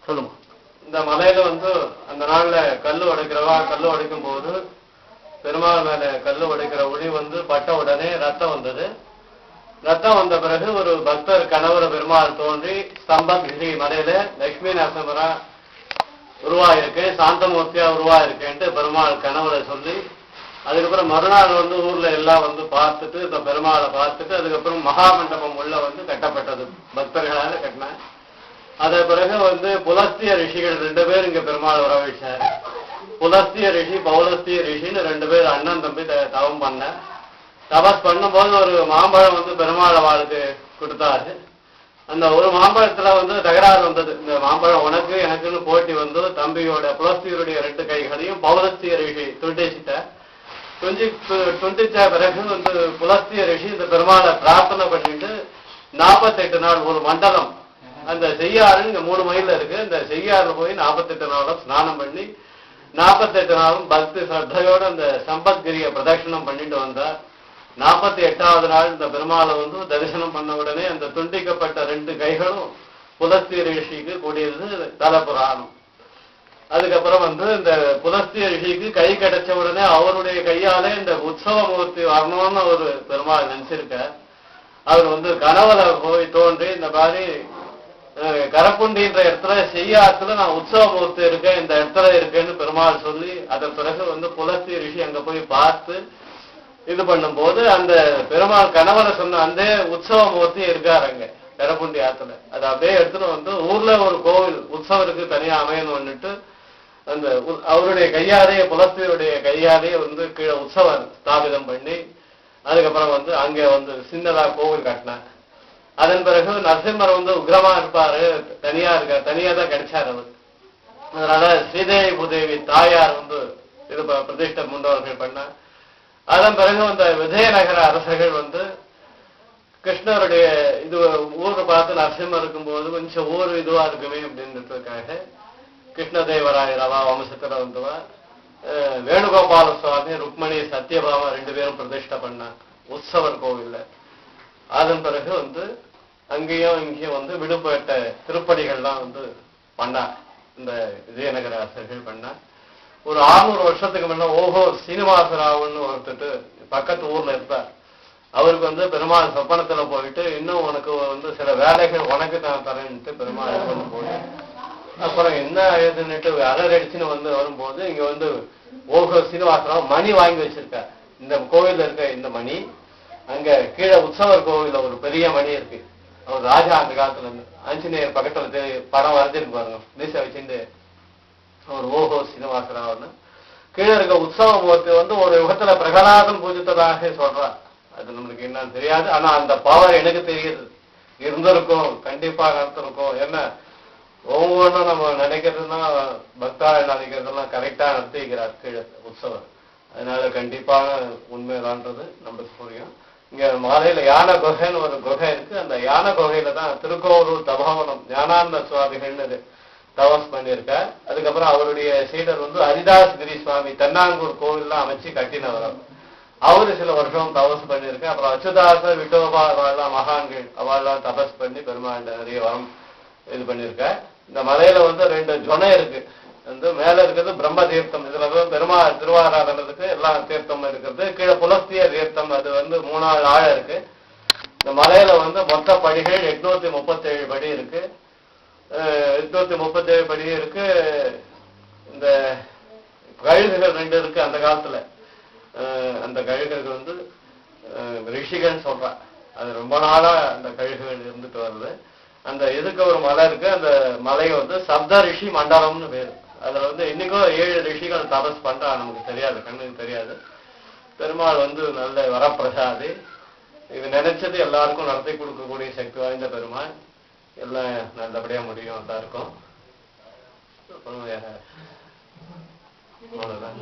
சொல்லுங்க. இந்த மலையில அந்த நாள்ல கல்லு உடைக்கிறவா கல்லு உடைக்கும் போது பெருமாள் மேல கல்லு உடைக்கிற ஒளி பட்ட உடனே ரத்தம் வந்தது. ரத்தம் வந்த பிறகு ஒரு பக்தர் கணவர பெருமாள் தோன்றி ஸ்தம்பகிரி மலையில லட்சுமி நரசிம்மரா உருவாயிருக்கு, சாந்தமூர்த்தியா உருவாயிருக்கேன்ட்டு பெருமாள் கணவரை சொல்லி, அதுக்கப்புறம் மறுநாள் ஊர்ல எல்லாம் பார்த்துட்டு இந்த பெருமாளை பார்த்துட்டு அதுக்கப்புறம் மகாமண்டபம் உள்ள கட்டப்பட்டது, பக்தர்களால கட்டின. அத பிறகு புலஸ்திய ரிஷிகள் 2 பேர் இங்க பெருமாள் வரவழைச்சாரு. புலஸ்திய ரிஷி பௌலஸ்திய ரிஷின்னு 2 பேர் அண்ணன் தம்பி தவம் பண்ண. தபஸ் பண்ணும்போது ஒரு மாம்பழம் பெருமாள் அவளுக்கு கொடுத்தாரு. அந்த ஒரு மாம்பழத்துல தகராறு வந்தது. இந்த மாம்பழம் உனக்கு எனக்குன்னு போட்டி தம்பியோட புலஸ்தியருடைய 2 கைகளையும் பௌலஸ்திய ரிஷி துண்டிச்சிட்ட. துண்டிச்ச பிறகு புலஸ்திய ரிஷி இந்த பெருமாளை பிரார்த்தனை பண்ணிட்டு 48 நாள் ஒரு மண்டலம் அந்த செய்யாறு 3 மைல்ல இருக்கு, அந்த செய்யாறுல போய் 48 நாளும் ஸ்நானம் பண்ணி 48 நாளும் பக்தி ஸ்ரத்தையோட அந்த சம்பத்கிரிய பிரதட்சணம் பண்ணிட்டு வந்தார். 48வது நாள் இந்த பெருமாளை தரிசனம் பண்ண உடனே அந்த துண்டிக்கப்பட்ட 2 கைகளும் புலஸ்திய ரிஷிக்கு கூடியது தலபுராணம். அதுக்கப்புறம் இந்த புலஸ்திய ரிஷிக்கு கை கிடைச்ச உடனே அவருடைய கையாலே இந்த உற்சவமூர்த்தி வரணும்னு ஒரு பெருமாள் நினைச்சிருக்க. அவர் கனவுல போய் தோன்றி இந்த மாதிரி கரப்புண்டின்ற இடத்துல செய்யாத்துல நான் உற்சவமூர்த்தி இருக்கேன், இந்த இடத்துல இருக்கேன்னு பெருமாள் சொல்லி, அதன் பிறகு புலஸ்திய ரிஷி அங்க போய் பார்த்து இது பண்ணும் போது அந்த பெருமாள் கணவரை சொன்ன அந்த உற்சவமூர்த்தி இருக்காரு அங்க கரப்புண்டி ஆத்துல. அதை அப்படியே எடுத்துட்டு ஊர்ல ஒரு கோவில் உற்சவருக்கு தனியா அமையணும்னுட்டு அந்த அவருடைய கையாலேயே புலஸ்தியருடைய கையாலேயே கீழே உற்சவர் ஸ்தாபிதம் பண்ணி அதுக்கப்புறம் அங்க சின்னதா கோவில் கட்டினார். அதன் பிறகு நரசிம்மர் உக்ரமா இருப்பாரு, தனியா இருக்காரு, தனியா தான் கிடைச்சாரு அவர். அதனால ஸ்ரீதேவி பூதேவி தாயார் இது பிரதிஷ்டை முன்னோர்கள் பண்ண. அதன் பிறகு விஜயநகர அரசர்கள் கிருஷ்ணருடைய இது ஊரை பார்த்து நரசிம்மர் இருக்கும்போது கொஞ்சம் ஊர் இதுவா இருக்குமே அப்படின்றதுக்காக கிருஷ்ணதேவராயர் அவா வம்சத்துல வேணுகோபால சுவாமி ருக்மணி சத்யபாமா 2 பேரும் பிரதிஷ்டை பண்ணார் உற்சவர் கோவில்ல. அதன் பிறகு அங்கேயும் இங்கேயும் விடுபட்ட திருப்படிகள்லாம் பண்ணார் இந்த விஜயநகர அரசர்கள் பண்ணார். ஒரு 600 வருஷத்துக்கு முன்ன ஓஹோ சீனிவாசராவுன்னு ஒருத்தட்டு பக்கத்து ஊர்ல இருப்பார். அவருக்கு பெருமாள் சொப்பனத்துல போயிட்டு இன்னும் உனக்கு சில வேலைகள் உனக்கு நான் தரேன்ட்டு பெருமாள் கொண்டு போய் அப்புறம் என்ன ஏதுன்னுட்டு அலறடிச்சுன்னு வரும்போது இங்க ஓஹோ சீனிவாசராவ் மணி வாங்கி வச்சிருக்கார். இந்த கோவில்ல இருக்க இந்த மணி அங்க கீழே உற்சவர் கோவில்ல ஒரு பெரிய மணி இருக்கு. அவர் ராஜா அந்த காலத்துல ஆஞ்சநேயர் பக்கத்துல படம் வரைஞ்சிருக்கு பாருங்க, மீச வச்சுட்டு அவர் ஓஹோ சீனிவாசராவ்னு. கீழே இருக்க உற்சவமூர்த்தி ஒரு யுகத்துல பிரகலாதன் பூஜித்ததாக சொல்றார். அது நம்மளுக்கு என்னன்னு தெரியாது, ஆனா அந்த பவர் எனக்கு தெரியுது, இருந்திருக்கும், கண்டிப்பா நடத்திருக்கும். என்ன ஒவ்வொன்றும் நம்ம நினைக்கிறதுனா பக்தாள் நினைக்கிறதெல்லாம் கரெக்டா நடத்தி வைக்கிறார் கீழே உற்சவர். அதனால கண்டிப்பான உண்மைதான்றது நம்மளுக்கு புரியும். இங்க மாலையில யானை குகைன்னு ஒரு குகை இருக்கு. அந்த யானை குகையில தான் திருக்கோவலூர் தபோவனம் ஞானானந்த சுவாமிகள்னு தபஸ் பண்ணியிருக்கார். அதுக்கப்புறம் அவருடைய சீடர் ஹரிதாஸ் கிரி சுவாமி தென்னாங்கூர் கோவில்லாம் அமைச்சு கட்டினவர். அவரு சில வருஷம் தபஸ் பண்ணியிருக்க. அப்புறம் அச்சுதாசர் விட்டோபா அவள்லாம் மகான்கள் அவள்லாம் தபஸ் பண்ணி பெருமாள் நிறைய வரம் இது பண்ணியிருக்க. இந்த மலையில 2 ஜொனை இருக்கு. மேல இருக்கிறது பிரம்ம தீர்த்தம், இதுல பெருமாள் திருவாராதனத்துக்கு எல்லாம் தீர்த்தம் இருக்கிறது. கீழே புலஸ்திய தீர்த்தம், அது 3 ஆழம் இருக்கு. இந்த மலையில மொத்த படிகள் 837 படி இருக்கு. 837 படி இருக்கு. இந்த கழுகுகள் 2 இருக்கு. அந்த காலத்துல அந்த கழுகுகள் ரிஷிகள்னு சொல்ற, அது ரொம்ப நாளா அந்த கழுகுகள் இருந்துட்டு வருது. அந்த இதுக்கு ஒரு மலை இருக்கு. அந்த மலை சப்த ரிஷி மண்டலம்னு பேரு. அதுல இன்னைக்கும் 7 ரிஷிகள் தபஸ் பண்றா, நமக்கு தெரியாது, கண்ணுக்கு தெரியாது. பெருமாள் நல்ல வரப்பிரசாதி, இது நினைச்சது எல்லாருக்கும் நடத்தி கொடுக்கக்கூடிய சக்தி வாய்ந்த பெருமாள். எல்லாம் நல்லபடியா முடியும் எல்லாருக்கும். அவ்வளவுதான்.